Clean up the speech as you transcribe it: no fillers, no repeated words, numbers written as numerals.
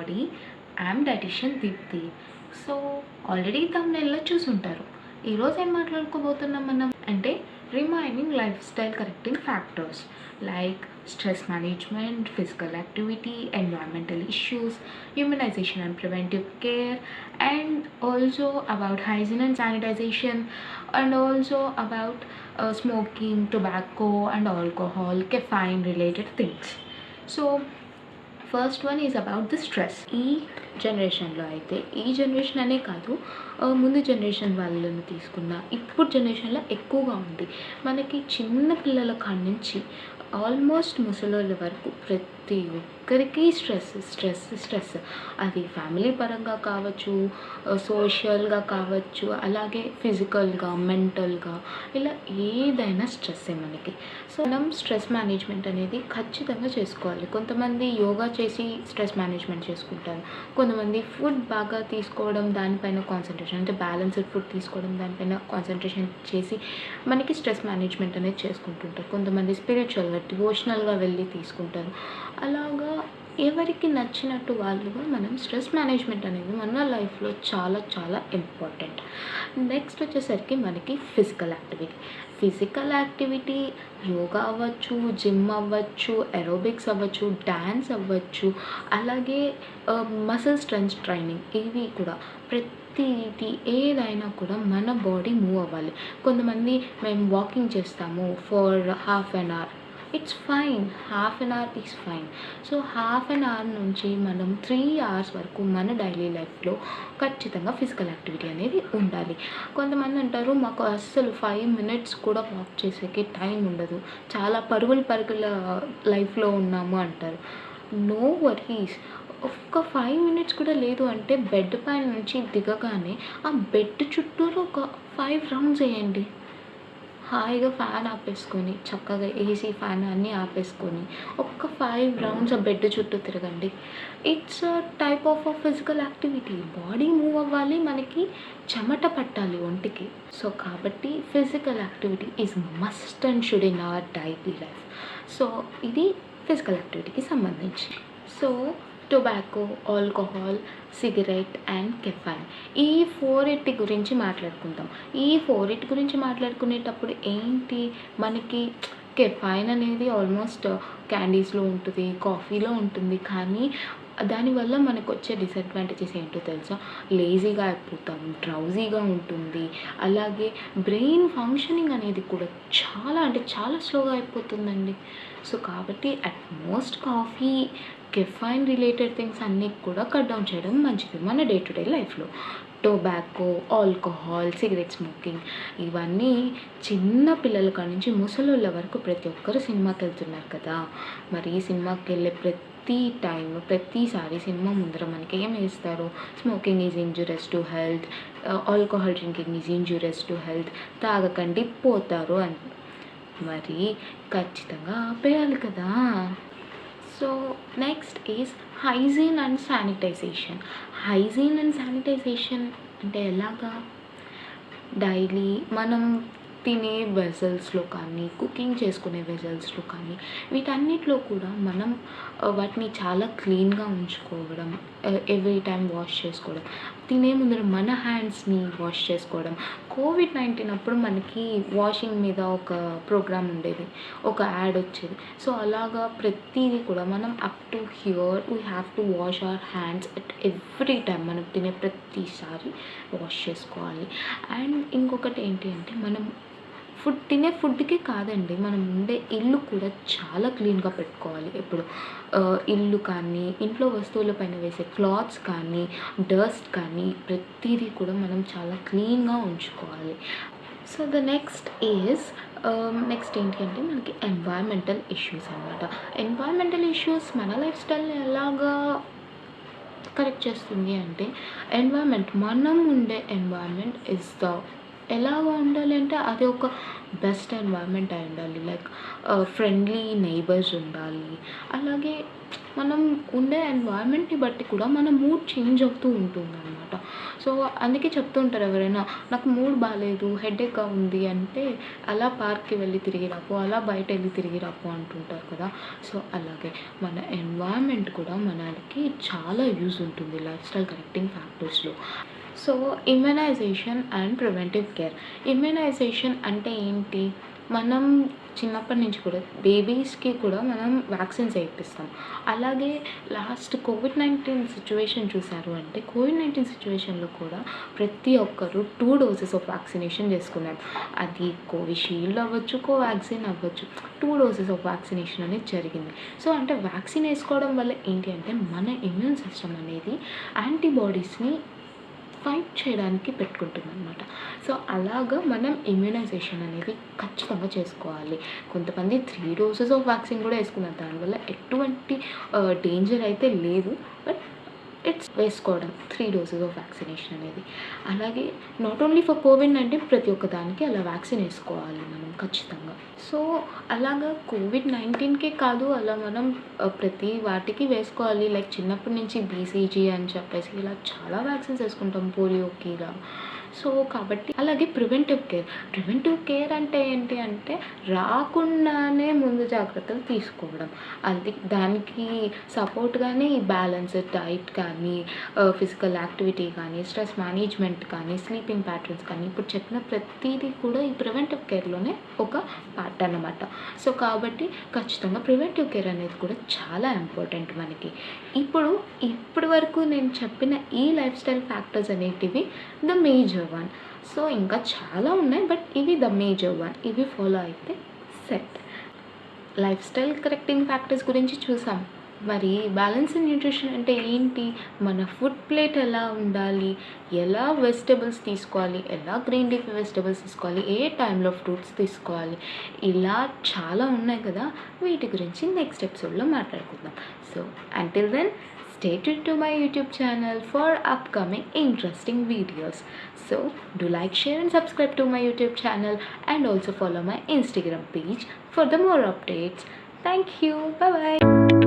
everybody, I'm dietitian Deepthi. So already తమ్నెల్లో చూసుంటారు. ఈరోజు ఏం మాట్లాడుకోబోతున్నాం మనం అంటే remaining lifestyle correcting factors like stress management, physical activity, environmental issues, immunization and preventive care, and also about hygiene and sanitization, and also about smoking, tobacco and alcohol, caffeine related things. So first one is about the stress. ఈ జనరేషన్లో అయితే, ఈ generation అనే కాదు, ముందు generation వాళ్ళని తీసుకున్న ఇప్పుడు జనరేషన్లో ఎక్కువగా ఉంది. మనకి చిన్న పిల్లల కాడి నుంచి ఆల్మోస్ట్ ముసలోళ్ళ వరకు ప్రతి ఒక్కరికి స్ట్రెస్. అది ఫ్యామిలీ పరంగా కావచ్చు, సోషల్గా కావచ్చు, అలాగే ఫిజికల్గా, మెంటల్గా, ఇలా ఏదైనా స్ట్రెస్సే మనకి. సో మనం స్ట్రెస్ మేనేజ్మెంట్ అనేది ఖచ్చితంగా చేసుకోవాలి. కొంతమంది యోగా చేసి స్ట్రెస్ మేనేజ్మెంట్ చేసుకుంటారు, కొంతమంది ఫుడ్ బాగా తీసుకోవడం, దానిపైన కాన్సన్ట్రేషన్, అంటే బ్యాలెన్స్డ్ ఫుడ్ తీసుకోవడం, దానిపైన కాన్సన్ట్రేషన్ చేసి మనకి స్ట్రెస్ మేనేజ్మెంట్ అనేది చేసుకుంటుంటారు. కొంతమంది స్పిరిచువల్గా, డివోషనల్గా వెళ్ళి తీసుకుంటారు. అలాగా ఎవరికి నచ్చినట్టు వాళ్ళుగా మనం స్ట్రెస్ మేనేజ్మెంట్ అనేది మన లైఫ్లో చాలా చాలా ఇంపార్టెంట్. నెక్స్ట్ వచ్చేసరికి మనకి ఫిజికల్ యాక్టివిటీ యోగా అవ్వచ్చు, జిమ్ అవ్వచ్చు, ఎరోబిక్స్ అవ్వచ్చు, డ్యాన్స్ అవ్వచ్చు, అలాగే మసిల్ స్ట్రెంత్ ట్రైనింగ్, ఇవి కూడా ప్రతిది ఏదైనా కూడా మన బాడీ మూవ్ అవ్వాలి. కొంతమంది మేము వాకింగ్ చేస్తాము for half an hour, it's fine, half an hour is fine. So half an hour నుంచి మనం 3 hours వరకు మన డైలీ లైఫ్లో ఖచ్చితంగా ఫిజికల్ యాక్టివిటీ అనేది ఉండాలి. కొంతమంది అంటారు మాకు అస్సలు 5 minutes కూడా వాక్ చేసేకి టైం ఉండదు, చాలా పరుగుల లైఫ్లో ఉన్నాము అంటారు. నో వరీస్, ఒక్క 5 minutes కూడా లేదు అంటే బెడ్ పైన నుంచి దిగగానే ఆ బెడ్ చుట్టూరు ఒక 5 rounds వేయండి. హాయిగా ఫ్యాన్ ఆపేసుకొని, చక్కగా ఏసీ ఫ్యాన్ అన్నీ ఆపేసుకొని ఒక్క 5 rounds ఆ బెడ్ చుట్టూ తిరగండి. It's type of physical activity. Body move అవ్వాలి, మనకి చెమట పట్టాలి ఒంటికి. సో కాబట్టి physical activity is must and should in our daily life. So ఇది ఫిజికల్ యాక్టివిటీకి సంబంధించి. So tobacco, alcohol, cigarette and caffeine, ఈ 4 గురించి మాట్లాడుకుందాం. ఈ 4 గురించి మాట్లాడుకునేటప్పుడు ఏంటి, మనకి కెఫైన్ అనేది ఆల్మోస్ట్ క్యాండీస్లో ఉంటుంది, కాఫీలో ఉంటుంది. కానీ దానివల్ల మనకు వచ్చే డిసడ్వాంటేజెస్ ఏంటో తెలుసా? లేజీగా అయిపోతాం, డ్రౌజీగా ఉంటుంది, అలాగే బ్రెయిన్ ఫంక్షనింగ్ అనేది కూడా చాలా అంటే చాలా స్లోగా అయిపోతుందండి. సో కాబట్టి at most coffee, caffeine related things అన్నీ కూడా కట్ డౌన్ చేయడం మంచిది మన డే టు డే లైఫ్లో. టొబాకో, ఆల్కహాల్, సిగరెట్ స్మోకింగ్, ఇవన్నీ చిన్న పిల్లల కాడ నుంచి ముసలోళ్ళ వరకు ప్రతి ఒక్కరు సినిమాకి వెళ్తున్నారు కదా. మరి ఈ సినిమాకి వెళ్ళే ప్రతిసారి సినిమా ముందర మనకి ఏం వేస్తారు? Smoking is injurious to health, alcohol drinking is injurious to health, తాగకండి పోతారు అని. మరి ఖచ్చితంగా ఆపేయాలి కదా. So next is hygiene and sanitization. అంటే ఎలాగా? డైలీ మనం తినే వెజల్స్లో కానీ, కుకింగ్ చేసుకునే వెజల్స్లో కానీ, వీటన్నిటిలో కూడా మనం వాటిని చాలా క్లీన్గా ఉంచుకోవడం, ఎవ్రీ టైం వాష్ చేసుకోవడం, తినే ముందర మన హ్యాండ్స్ని వాష్ చేసుకోవడం. COVID-19 అప్పుడు మనకి వాషింగ్ మీద ఒక ప్రోగ్రామ్ ఉండేది, ఒక యాడ్ వచ్చేది. సో అలాగా ప్రతిదీ కూడా మనం up to hear we have to wash our hands at every time. మనం తినే ప్రతిసారి వాష్ చేసుకోవాలి. అండ్ ఇంకొకటి ఏంటి అంటే, మనం తినే ఫుడ్కే కాదండి, మనం ఉండే ఇల్లు కూడా చాలా క్లీన్గా పెట్టుకోవాలి. ఇప్పుడు ఇల్లు కానీ, ఇంట్లో వస్తువుల పైన వేసే క్లాత్స్ కానీ, డస్ట్ కానీ, ప్రతిదీ కూడా మనం చాలా క్లీన్గా ఉంచుకోవాలి. సో ద నెక్స్ట్ ఏంటి అంటే మనకి ఎన్వైరన్మెంటల్ ఇష్యూస్ అనమాట. ఎన్వైరన్మెంటల్ ఇష్యూస్ మన లైఫ్ స్టైల్ని ఎలాగా కరెక్ట్ చేస్తుంది అంటే, మనం ఉండే ఎన్వైరన్మెంట్ ఇస్ ఎలాగా ఉండాలి అంటే అది ఒక బెస్ట్ ఎన్వైరన్మెంట్ అయి ఉండాలి. లైక్ ఫ్రెండ్లీ నైబర్స్ ఉండాలి, అలాగే మనం ఉండే ఎన్వైరన్మెంట్ని బట్టి కూడా మన మూడ్ చేంజ్ అవుతూ ఉంటుందన్నమాట. సో అందుకే చెప్తూ ఉంటారు ఎవరైనా, నాకు మూడ్ బాలేదు, హెడేక్‌గా ఉంది అంటే, అలా పార్క్‌కి వెళ్ళి తిరిగి రాపో, అలా బయటెళ్ళి తిరిగి రాపో అంటుంటారు కదా! సో అలాగే మన ఎన్వైరన్మెంట్ కూడా మనకి చాలా యూజ్ ఉంటుంది లైఫ్ స్టైల్ కరెక్టింగ్ ఫ్యాక్టర్స్‌లో. So immunization and preventive care. Immunization అంటే ఏంటి? మనం చిన్నప్పటి నుంచి కూడా బేబీస్‌కి కూడా మనం వ్యాక్సిన్స్ ఏపిస్తాం. అలాగే లాస్ట్ కోవిడ్-19 సిట్యుయేషన్ చూసారు అంటే, కోవిడ్-19 సిట్యుయేషన్‌లో కూడా ప్రతి ఒక్కరు 2 డోసెస్ ఆఫ్ వ్యాక్సినేషన్ చేసుకున్నారు. అది కోవిషీల్డ్ అవ్వచ్చు, కోవాక్సిన్ అవ్వచ్చు. 2 డోసెస్ ఆఫ్ వ్యాక్సినేషన్ అనేది జరిగింది. సో అంటే వ్యాక్సిన్ ఏసుకోవడం వల్ల ఏంటి అంటే, మన ఇమ్యూన్ సిస్టమ్ అనేది యాంటీబాడీస్‌ని ఫైట్ చేయడానికి పెట్టుకుంటుందనమాట. సో అలాగా మనం ఇమ్యునైజేషన్ అనేది ఖచ్చితంగా చేసుకోవాలి. కొంతమంది 3 డోసెస్ ఆఫ్ వ్యాక్సిన్ కూడా వేసుకున్నారు. దానివల్ల ఎటువంటి డేంజర్ అయితే లేదు. బట్ ఇట్స్ వేసుకోవడం 3 డోసెస్ ఆఫ్ వ్యాక్సినేషన్ అనేది. అలాగే నాట్ ఓన్లీ ఫర్ కోవిడ్-19 ప్రతి ఒక్క దానికి అలా వ్యాక్సిన్ వేసుకోవాలి మనం ఖచ్చితంగా. సో అలాగా కోవిడ్-19కే కాదు, అలా మనం ప్రతి వాటికి వేసుకోవాలి. లైక్ చిన్నప్పటి నుంచి బీసీజీ అని చెప్పేసి ఇలా చాలా వ్యాక్సిన్స్ వేసుకుంటాం, పోలియోకి ఇలా. సో కాబట్టి అలాగే ప్రివెంటివ్ కేర్. ప్రివెంటివ్ కేర్ అంటే ఏంటి అంటే, రాకుండానే ముందు జాగ్రత్తలు తీసుకోవడం. అది దానికి సపోర్ట్‌గానే ఈ బ్యాలెన్స్డ్ డైట్ కానీ, ఫిజికల్ యాక్టివిటీ కానీ, స్ట్రెస్ మేనేజ్మెంట్ కానీ, స్లీపింగ్ ప్యాటర్న్స్ కానీ, ఇప్పుడు చెప్పిన ప్రతీది కూడా ఈ ప్రివెంటివ్ కేర్‌లోనే ఒక పార్ట్ అన్నమాట. సో కాబట్టి ఖచ్చితంగా ప్రివెంటివ్ కేర్ అనేది కూడా చాలా ఇంపార్టెంట్ మనకి. ఇప్పటి వరకు నేను చెప్పిన ఈ లైఫ్ స్టైల్ ఫ్యాక్టర్స్ అనేటివి ద మేజర్ వన్. సో ఇంకా చాలా ఉన్నాయి, బట్ ఇవి ద మేజర్ వన్. ఇవి ఫాలో అయితే set. Life style correcting factors గురించి చూసాం. మరి బ్యాలెన్స్డ్ న్యూట్రిషన్ అంటే ఏంటి? మన ఫుడ్ ప్లేట్ ఎలా ఉండాలి? ఎలా వెజిటబుల్స్ తీసుకోవాలి? ఎలా గ్రీన్ లీఫీ వెజిటబుల్స్ తీసుకోవాలి? ఏ టైంలో ఫ్రూట్స్ తీసుకోవాలి? ఇలా చాలా ఉన్నాయి కదా! వీటి గురించి నెక్స్ట్ ఎపిసోడ్‌లో మాట్లాడుకుందాం. So until then, stay tuned to my YouTube channel for upcoming interesting videos. So do like, share and subscribe to my YouTube channel, and also follow my Instagram page for the more updates. Thank you. Bye bye.